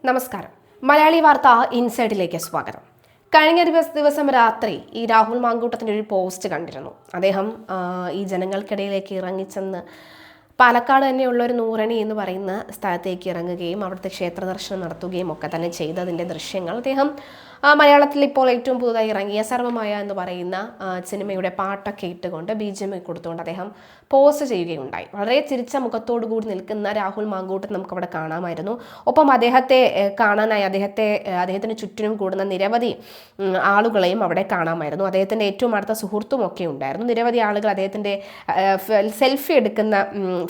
നമസ്കാരം. മലയാളി വാർത്ത ഇൻസൈഡിലേക്ക് സ്വാഗതം. കഴിഞ്ഞ ദിവസം രാത്രി ഈ രാഹുൽ മാങ്കൂട്ടത്തിൻ്റെ ഒരു പോസ്റ്റ് കണ്ടിരുന്നു. അദ്ദേഹം ഈ ജനങ്ങൾക്കിടയിലേക്ക് ഇറങ്ങിച്ചെന്ന് പാലക്കാട് തന്നെയുള്ള ഒരു നൂറണി എന്ന് പറയുന്ന സ്ഥലത്തേക്ക് ഇറങ്ങുകയും അവിടുത്തെ ക്ഷേത്ര ദർശനം നടത്തുകയും ഒക്കെ തന്നെ ചെയ്തതിൻ്റെ ദൃശ്യങ്ങൾ അദ്ദേഹം മലയാളത്തിൽ ഇപ്പോൾ ഏറ്റവും പുതുതായി ഇറങ്ങിയ സർവമായ എന്ന് പറയുന്ന സിനിമയുടെ പാട്ടൊക്കെ ഇട്ടുകൊണ്ട് BGM കൊടുത്തുകൊണ്ട് അദ്ദേഹം പോസ്റ്റ് ചെയ്യുകയുണ്ടായി. വളരെ ചിരിച്ച മുഖത്തോടു കൂടി നിൽക്കുന്ന രാഹുൽ മാങ്കൂട്ടൻ നമുക്കവിടെ കാണാമായിരുന്നു. ഒപ്പം അദ്ദേഹത്തെ കാണാനായി അദ്ദേഹത്തിന് ചുറ്റിനും കൂടുന്ന നിരവധി ആളുകളെയും അവിടെ കാണാമായിരുന്നു. അദ്ദേഹത്തിൻ്റെ ഏറ്റവും അടുത്ത സുഹൃത്തും ഒക്കെ ഉണ്ടായിരുന്നു. നിരവധി ആളുകൾ അദ്ദേഹത്തിൻ്റെ സെൽഫി എടുക്കുന്ന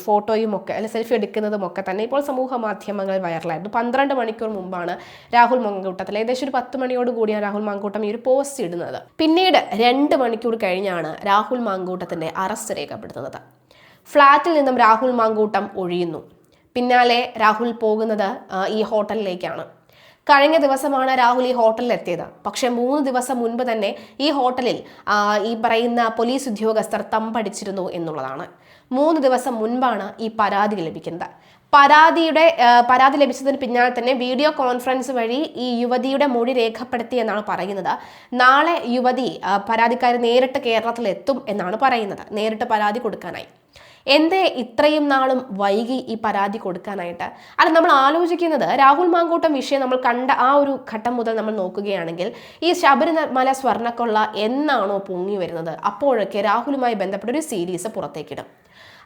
ഫോട്ടോയും ഒക്കെ സെൽഫി എടുക്കുന്നതും ഒക്കെ തന്നെ ഇപ്പോൾ സമൂഹ മാധ്യമങ്ങളിൽ വൈറലായിരുന്നു. 12 മണിക്കൂർ മുമ്പാണ് രാഹുൽ മാങ്കൂട്ടത്തിൽ ഏകദേശം ഒരു 10 മണിയോട് കൂടിയാണ് രാഹുൽ മാങ്കൂട്ടം ഈ ഒരു പോസ്റ്റ് ഇടുന്നത്. പിന്നീട് 2 മണിക്കൂർ കഴിഞ്ഞാണ് രാഹുൽ മാങ്കൂട്ടത്തിൻ്റെ അറസ്റ്റ് രേഖപ്പെടുത്തുന്നത്. ഫ്ളാറ്റിൽ നിന്നും രാഹുൽ മാങ്കൂട്ടം ഒഴിയുന്നു. പിന്നാലെ രാഹുൽ പോകുന്നത് ഈ ഹോട്ടലിലേക്കാണ്. കഴിഞ്ഞ ദിവസമാണ് രാഹുൽ ഈ ഹോട്ടലിൽ എത്തിയത്. പക്ഷെ 3 ദിവസം മുൻപ് തന്നെ ഈ ഹോട്ടലിൽ ഈ പറയുന്ന പോലീസ് ഉദ്യോഗസ്ഥർ തമ്പടിച്ചിരുന്നു എന്നുള്ളതാണ്. 3 ദിവസം മുൻപാണ് ഈ പരാതി ലഭിക്കുന്നത്. പരാതി ലഭിച്ചതിന് പിന്നാലെ തന്നെ വീഡിയോ കോൺഫറൻസ് വഴി ഈ യുവതിയുടെ മൊഴി രേഖപ്പെടുത്തി എന്നാണ് പറയുന്നത്. നാളെ യുവതി പരാതിക്കാരി നേരിട്ട് കേരളത്തിൽ എത്തും എന്നാണ് പറയുന്നത്, നേരിട്ട് പരാതി കൊടുക്കാനായി. എന്തേ ഇത്രയും നാളും വൈകി ഈ പരാതി കൊടുക്കാനായിട്ട്? അത് നമ്മൾ ആലോചിക്കുന്നത്, രാഹുൽ മാങ്കൂട്ടം വിഷയം നമ്മൾ കണ്ട ആ ഒരു ഘട്ടം മുതൽ നമ്മൾ നോക്കുകയാണെങ്കിൽ ഈ ശബരിമല സ്വർണ്ണക്കൊള്ള എന്നാണോ പൊങ്ങി വരുന്നത് അപ്പോഴൊക്കെ രാഹുലുമായി ബന്ധപ്പെട്ട ഒരു സീരീസ് പുറത്തേക്കിടും.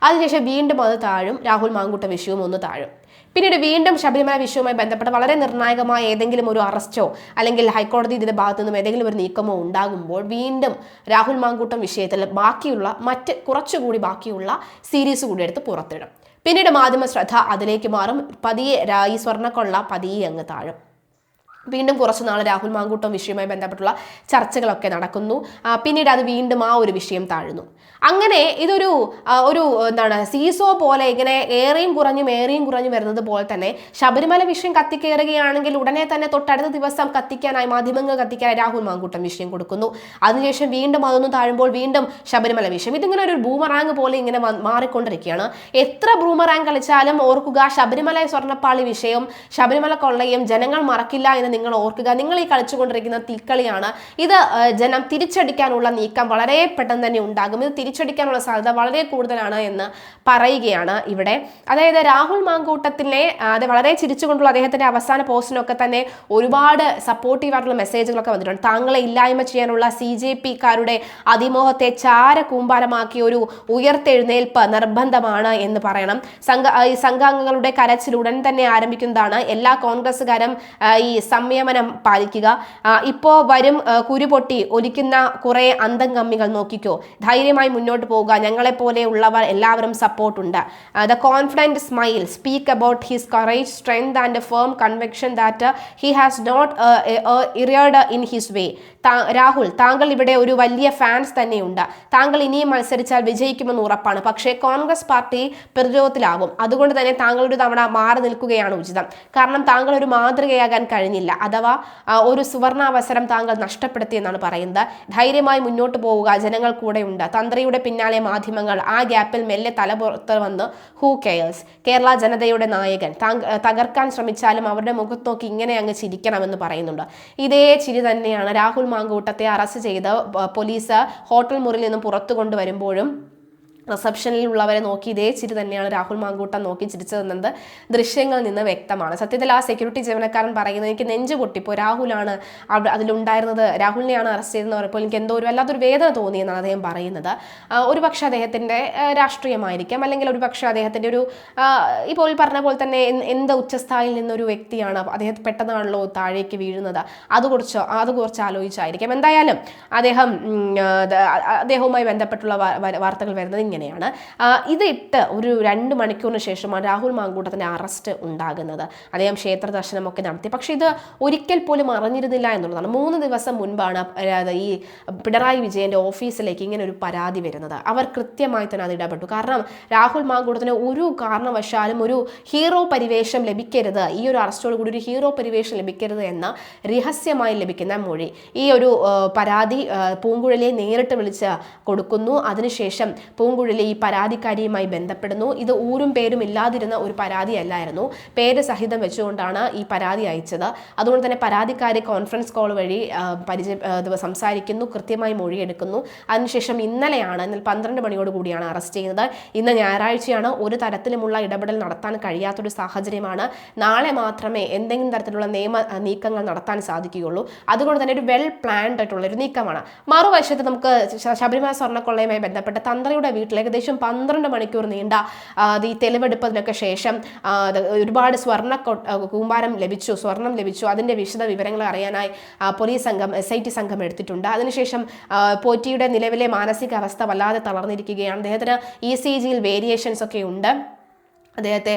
അതിനുശേഷം വീണ്ടും അത് താഴും, രാഹുൽ മാങ്കൂട്ട വിഷയവും ഒന്ന് താഴും. പിന്നീട് വീണ്ടും ശബരിമല വിഷയവുമായി ബന്ധപ്പെട്ട് വളരെ നിർണായകമായ ഏതെങ്കിലും ഒരു അറസ്റ്റോ അല്ലെങ്കിൽ ഹൈക്കോടതി ഇതിന്റെ ഭാഗത്തു നിന്നും ഏതെങ്കിലും ഒരു നീക്കമോ ഉണ്ടാകുമ്പോൾ വീണ്ടും രാഹുൽ മാങ്കൂട്ടം വിഷയത്തിൽ മറ്റ് കുറച്ചുകൂടി ബാക്കിയുള്ള സീരീസ് കൂടി എടുത്ത് പുറത്തിടും. പിന്നീട് മാധ്യമ ശ്രദ്ധ അതിലേക്ക് മാറും. പതിയെ ഈ സ്വർണ്ണക്കൊള്ള പതിയെ അങ്ങ് താഴും. വീണ്ടും കുറച്ച് നാൾ രാഹുൽ മാങ്കൂട്ടം വിഷയവുമായി ബന്ധപ്പെട്ടുള്ള ചർച്ചകളൊക്കെ നടക്കുന്നു. പിന്നീട് അത് വീണ്ടും ആ ഒരു വിഷയം താഴുന്നു. അങ്ങനെ ഇതൊരു സീസോ പോലെ ഇങ്ങനെ ഏറെയും കുറഞ്ഞു വരുന്നത് പോലെ തന്നെ ശബരിമല വിഷയം കത്തിക്കേറുകയാണെങ്കിൽ ഉടനെ തന്നെ തൊട്ടടുത്ത ദിവസം മാധ്യമങ്ങൾ കത്തിക്കാനായി രാഹുൽ മാങ്കൂട്ടം വിഷയം കൊടുക്കുന്നു. അതിനുശേഷം വീണ്ടും അതൊന്നും താഴുമ്പോൾ വീണ്ടും ശബരിമല വിഷയം. ഇതിങ്ങനെ ഒരു ബൂമറാങ് പോലെ ഇങ്ങനെ മാറിക്കൊണ്ടിരിക്കുകയാണ്. എത്ര ബൂമറാങ് കളിച്ചാലും ഓർക്കുക, ശബരിമല സ്വർണ്ണപ്പാളി വിഷയം, ശബരിമല കൊള്ളയും ജനങ്ങൾ മറക്കില്ല എന്ന് നിങ്ങൾ ഓർക്കുക. നിങ്ങൾ ഈ കളിച്ചുകൊണ്ടിരിക്കുന്ന തീക്കളിയാണ്. ഇത് ജനം തിരിച്ചടിക്കാനുള്ള നീക്കം വളരെ പെട്ടെന്ന് തന്നെ ഉണ്ടാകും. ഇത് തിരിച്ചടിക്കാനുള്ള സാധ്യത വളരെ കൂടുതലാണ് എന്ന് പറയുകയാണ് ഇവിടെ. അതായത് രാഹുൽ മാങ്കൂട്ടത്തിനെ വളരെ ചിരിച്ചുകൊണ്ടുള്ള അദ്ദേഹത്തിന്റെ അവസാന പോസ്റ്റിനൊക്കെ തന്നെ ഒരുപാട് സപ്പോർട്ടീവായിട്ടുള്ള മെസ്സേജുകളൊക്കെ വന്നിട്ടുണ്ട്. താങ്കളെ ഇല്ലായ്മ ചെയ്യാനുള്ള CJP-കാരുടെ അതിമോഹത്തെ ചാരകൂമ്പാരമാക്കിയ ഒരു ഉയർത്തെഴുന്നേൽപ്പ് നിർബന്ധമാണ് എന്ന് പറയണം. സംഘാംഗങ്ങളുടെ കരച്ചിൽ ഉടൻ തന്നെ ആരംഭിക്കുന്നതാണ്. എല്ലാ കോൺഗ്രസ്സുകാരും ഈ സംയമനം പാലിക്കുക. ഇപ്പോ വരും കുരുപൊട്ടി ഒലിക്കുന്ന കുറെ അന്തംഗമ്മികൾ നോക്കിക്കോ, ധൈര്യമായി മുന്നോട്ട് പോവുക, ഞങ്ങളെ പോലെ ഉള്ളവർ എല്ലാവരും സപ്പോർട്ട് ഉണ്ട്. The confident smile speak about his courage, strength and firm conviction that he has not erred in his way. Rahul, താങ്കൾ ഇവിടെ ഒരു വലിയ ഫാൻസ് തന്നെയുണ്ട്. താങ്കൾ ഇനിയും മത്സരിച്ചാൽ വിജയിക്കുമെന്ന് ഉറപ്പാണ്. പക്ഷേ കോൺഗ്രസ് പാർട്ടി പ്രതിരോധത്തിലാവും. അതുകൊണ്ട് തന്നെ താങ്കളുടെ തവണ മാറി നിൽക്കുകയാണ് ഉചിതം. കാരണം താങ്കൾ ഒരു മാതൃകയാകാൻ കഴിഞ്ഞില്ല, അഥവാ ഒരു സുവർണാവസരം താങ്കൾ നഷ്ടപ്പെടുത്തി എന്നാണ് പറയുന്നത്. ധൈര്യമായി മുന്നോട്ട് പോവുക, ജനങ്ങൾ കൂടെയുണ്ട്. തന്ത്രിയുടെ പിന്നാലെ മാധ്യമങ്ങൾ, ആ ഗ്യാപ്പിൽ മെല്ലെ തലപുറത്ത് വന്ന് ഹൂ കെയേഴ്സ്. കേരള ജനതയുടെ നായകൻ തകർക്കാൻ ശ്രമിച്ചാലും അവരുടെ മുഖത്ത് നോക്കി ഇങ്ങനെ അങ്ങ് ചിരിക്കണമെന്ന് പറയുന്നുണ്ട്. ഇതേ ചിരി തന്നെയാണ് രാഹുൽ മാങ്കൂട്ടത്തെ അറസ്റ്റ് ചെയ്ത് പോലീസ് ഹോട്ടൽ മുറിയിൽ നിന്നും പുറത്തു കൊണ്ടുവരുമ്പോഴും റിസപ്ഷനിൽ ഉള്ളവരെ നോക്കി ഇതേ ചിരി തന്നെയാണ് രാഹുൽ മാങ്കൂട്ടം നോക്കി ചിരിച്ചതെന്നത് ദൃശ്യങ്ങളിൽ നിന്ന് വ്യക്തമാണ്. സത്യത്തിൽ ആ സെക്യൂരിറ്റി ജീവനക്കാരൻ പറയുന്നത്, എനിക്ക് നെഞ്ചു പൊട്ടിപ്പോൾ, രാഹുലാണ് അതിലുണ്ടായിരുന്നത്, രാഹുലിനെയാണ് അറസ്റ്റ് ചെയ്തെന്ന് പറയുമ്പോൾ എനിക്ക് എന്തോ വല്ലാത്തൊരു വേദന തോന്നിയെന്നാണ് അദ്ദേഹം പറയുന്നത്. ഒരുപക്ഷെ അദ്ദേഹത്തിൻ്റെ രാഷ്ട്രീയമായിരിക്കാം, അല്ലെങ്കിൽ ഒരുപക്ഷെ അദ്ദേഹത്തിൻ്റെ ഒരു ഇപ്പോൾ പറഞ്ഞ പോലെ തന്നെ എന്ത് ഉച്ചസ്ഥായിൽ നിന്നൊരു വ്യക്തിയാണ്, അദ്ദേഹം പെട്ടെന്നാണല്ലോ താഴേക്ക് വീഴുന്നത്, അത് കുറച്ച് ആലോചിച്ചായിരിക്കാം. എന്തായാലും അദ്ദേഹവുമായി ബന്ധപ്പെട്ടുള്ള വാർത്തകൾ വരുന്നത് ഇങ്ങനെയാണ്. ഇതിട്ട് ഒരു 2 മണിക്കൂറിന് ശേഷമാണ് രാഹുൽ മാങ്കൂട്ടത്തിന്റെ അറസ്റ്റ് ഉണ്ടാകുന്നത്. അദ്ദേഹം ക്ഷേത്ര ദർശനമൊക്കെ നടത്തി. പക്ഷെ ഇത് ഒരിക്കൽ പോലും അറിഞ്ഞിരുന്നില്ല എന്നുള്ളതാണ്. 3 ദിവസം മുൻപാണ് ഈ പിണറായി വിജയന്റെ ഓഫീസിലേക്ക് ഇങ്ങനെ ഒരു പരാതി വരുന്നത്. അവർ കൃത്യമായി തന്നെ അത് ഇടപെട്ടു. കാരണം രാഹുൽ മാങ്കൂട്ടത്തിന് ഒരു കാരണവശാലും ഒരു ഹീറോ പരിവേഷം ലഭിക്കരുത്, ഈ ഒരു അറസ്റ്റോട് കൂടി ഒരു ഹീറോ പരിവേഷം ലഭിക്കരുത് എന്ന രഹസ്യമായി ലഭിക്കുന്ന മൊഴി. ഈ ഒരു പരാതി പൂങ്കുഴലിയെ നേരിട്ട് വിളിച്ച് കൊടുക്കുന്നു. അതിനുശേഷം പൂങ്കുഴലി ഇപ്പോഴിലെ ഈ പരാതിക്കാരിയുമായി ബന്ധപ്പെടുന്നു. ഇത് ഊരും പേരും ഇല്ലാതിരുന്ന ഒരു പരാതിയല്ലായിരുന്നു, പേര് സഹിതം വെച്ചുകൊണ്ടാണ് ഈ പരാതി അയച്ചത്. അതുകൊണ്ട് തന്നെ പരാതിക്കാരി കോൺഫറൻസ് കോൾ വഴി സംസാരിക്കുന്നു, കൃത്യമായി മൊഴിയെടുക്കുന്നു. അതിനുശേഷം ഇന്നലെ 12 മണിയോടുകൂടിയാണ് അറസ്റ്റ് ചെയ്യുന്നത്. ഇന്ന് ഞായറാഴ്ചയാണ്, ഒരു തരത്തിലുമുള്ള ഇടപെടൽ നടത്താൻ കഴിയാത്തൊരു സാഹചര്യമാണ്. നാളെ മാത്രമേ എന്തെങ്കിലും തരത്തിലുള്ള നിയമ നീക്കങ്ങൾ നടത്താൻ സാധിക്കുകയുള്ളൂ. അതുകൊണ്ട് തന്നെ ഒരു വെൽ പ്ലാൻഡ് ആയിട്ടുള്ള ഒരു നീക്കമാണ്. മറുവശത്ത് നമുക്ക് ശബരിമല സ്വർണ്ണക്കൊള്ളയുമായി ബന്ധപ്പെട്ട തന്ത്രിയുടെ വീട്ടിൽ ഏകദേശം 12 മണിക്കൂർ നീണ്ട ഈ തെളിവെടുപ്പതിനൊക്കെ ശേഷം ഒരുപാട് കൂമ്പാരം ലഭിച്ചു, സ്വർണം ലഭിച്ചു. അതിന്റെ വിശദ വിവരങ്ങൾ അറിയാനായി പോലീസ് സംഘം, SIT സംഘം എടുത്തിട്ടുണ്ട്. അതിനുശേഷം പോറ്റിയുടെ നിലവിലെ മാനസികാവസ്ഥ വല്ലാതെ തളർന്നിരിക്കുകയാണ്. അദ്ദേഹത്തിന് ECGയിൽ വേരിയേഷൻസ് ഒക്കെ ഉണ്ട്. അദ്ദേഹത്തെ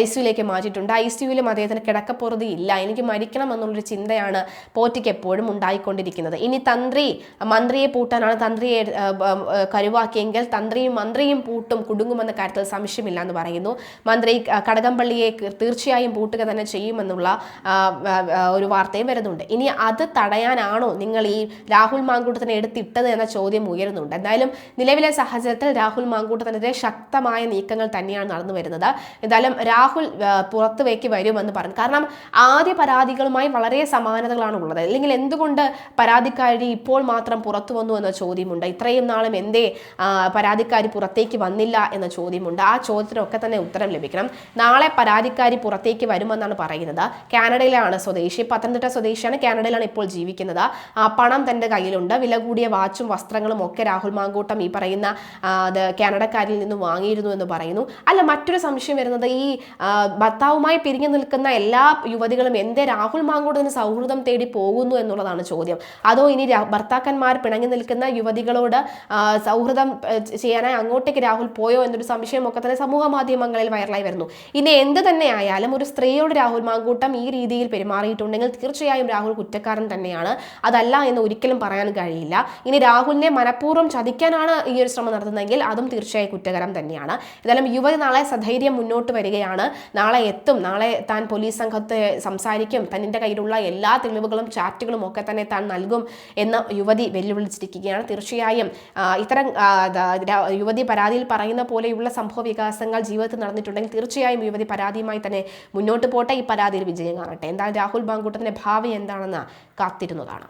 ICUവിലേക്ക് മാറ്റിയിട്ടുണ്ട്. ICUവിലും അദ്ദേഹത്തിന് കിടക്കപ്പുറതി ഇല്ല. എനിക്ക് മരിക്കണം എന്നുള്ളൊരു ചിന്തയാണ് പോറ്റിക്ക് എപ്പോഴും ഉണ്ടായിക്കൊണ്ടിരിക്കുന്നത്. ഇനി മന്ത്രിയെ പൂട്ടാനാണ്, തന്ത്രിയെ കരുവാക്കിയെങ്കിൽ തന്ത്രിയും മന്ത്രിയും കുടുങ്ങുമെന്ന കാര്യത്തിൽ സംശയമില്ല എന്ന് പറയുന്നു. മന്ത്രി കടകംപള്ളിയെ തീർച്ചയായും പൂട്ടുക തന്നെ ചെയ്യുമെന്നുള്ള ഒരു വാർത്തയും വരുന്നുണ്ട്. ഇനി അത് തടയാനാണോ നിങ്ങൾ ഈ രാഹുൽ മാങ്കൂട്ടത്തിനെ എടുത്തിട്ടത് എന്ന ചോദ്യം ഉയരുന്നുണ്ട്. എന്തായാലും നിലവിലെ സാഹചര്യത്തിൽ രാഹുൽ മാങ്കൂട്ടത്തിനെതിരെ ശക്തമായ നീക്കങ്ങൾ തന്നെയാണ് നടന്നു വരുന്നത്. എന്തായാലും രാഹുൽ പുറത്തുവേക്ക് വരുമെന്ന് പറഞ്ഞു. കാരണം ആദ്യ പരാതികളുമായി വളരെ സമാനതകളാണ് ഉള്ളത്. അല്ലെങ്കിൽ എന്തുകൊണ്ട് പരാതിക്കാരി ഇപ്പോൾ മാത്രം പുറത്തു വന്നു എന്ന ചോദ്യമുണ്ട്. ഇത്രയും നാളും എന്തേ പരാതിക്കാരി പുറത്തേക്ക് വന്നില്ല എന്ന ചോദ്യമുണ്ട്. ആ ചോദ്യത്തിനൊക്കെ തന്നെ ഉത്തരം ലഭിക്കണം. നാളെ പരാതിക്കാരി പുറത്തേക്ക് വരുമെന്നാണ് പറയുന്നത്. കാനഡയിലാണ് സ്വദേശി, പത്തനംതിട്ട സ്വദേശിയാണ്, കാനഡയിലാണ് ഇപ്പോൾ ജീവിക്കുന്നത്. പണം തന്റെ കയ്യിലുണ്ട്. വില കൂടിയ വാച്ചും വസ്ത്രങ്ങളും ഒക്കെ രാഹുൽ മാങ്കൂട്ടം ഈ പറയുന്ന കാനഡക്കാരിൽ നിന്ന് വാങ്ങിയിരുന്നു എന്ന് പറയുന്നു. അല്ല, മറ്റൊരു സംശയം വരുന്നത്, ഈ ഭർത്താവുമായി പിരിഞ്ഞു നിൽക്കുന്ന എല്ലാ യുവതികളും എന്തേ രാഹുൽ മാങ്കൂട്ടത്തിന് സൗഹൃദം തേടി പോകുന്നു എന്നുള്ളതാണ് ചോദ്യം. അതോ ഇനി ഭർത്താക്കന്മാർ പിണങ്ങി നിൽക്കുന്ന യുവതികളോട് സൗഹൃദം ചെയ്യാനായി അങ്ങോട്ടേക്ക് രാഹുൽ പോയോ എന്നൊരു സംശയമൊക്കെ തന്നെ സമൂഹ മാധ്യമങ്ങളിൽ വൈറലായി വരുന്നു. ഇനി എന്ത് തന്നെ ആയാലും ഒരു സ്ത്രീയോട് രാഹുൽ മാങ്കൂട്ടം ഈ രീതിയിൽ പെരുമാറിയിട്ടുണ്ടെങ്കിൽ തീർച്ചയായും രാഹുൽ കുറ്റക്കാരൻ തന്നെയാണ്. അതല്ല എന്ന് ഒരിക്കലും പറയാൻ കഴിയില്ല. ഇനി രാഹുലിനെ മനഃപൂർവ്വം ചതിക്കാനാണ് ഈ ഒരു ശ്രമം നടത്തുന്നതെങ്കിൽ അതും തീർച്ചയായും കുറ്റകരം തന്നെയാണ്. എന്തായാലും യുവതി നാളെ സധൈര്യം മുന്നോട്ട് വരികയാണ്. നാളെ എത്തും. നാളെ താൻ പോലീസ് സംഘത്തെ സംസാരിക്കും. തന്നിൻ്റെ കയ്യിലുള്ള എല്ലാ തെളിവുകളും ചാറ്റുകളും ഒക്കെ തന്നെ താൻ നൽകും എന്ന് യുവതി വെല്ലുവിളിച്ചിരിക്കുകയാണ്. തീർച്ചയായും ഇത്തരം യുവതി പരാതിയിൽ പറയുന്ന പോലെയുള്ള സംഭവ വികാസങ്ങൾ ജീവിതത്തിൽ നടന്നിട്ടുണ്ടെങ്കിൽ തീർച്ചയായും യുവതി പരാതിയുമായി തന്നെ മുന്നോട്ട് പോട്ടെ, ഈ പരാതിയിൽ വിജയം കാണട്ടെ. എന്തായാലും രാഹുൽ മാങ്കൂട്ടത്തിന്റെ ഭാവി എന്താണെന്ന് കാത്തിരുന്നതാണ്.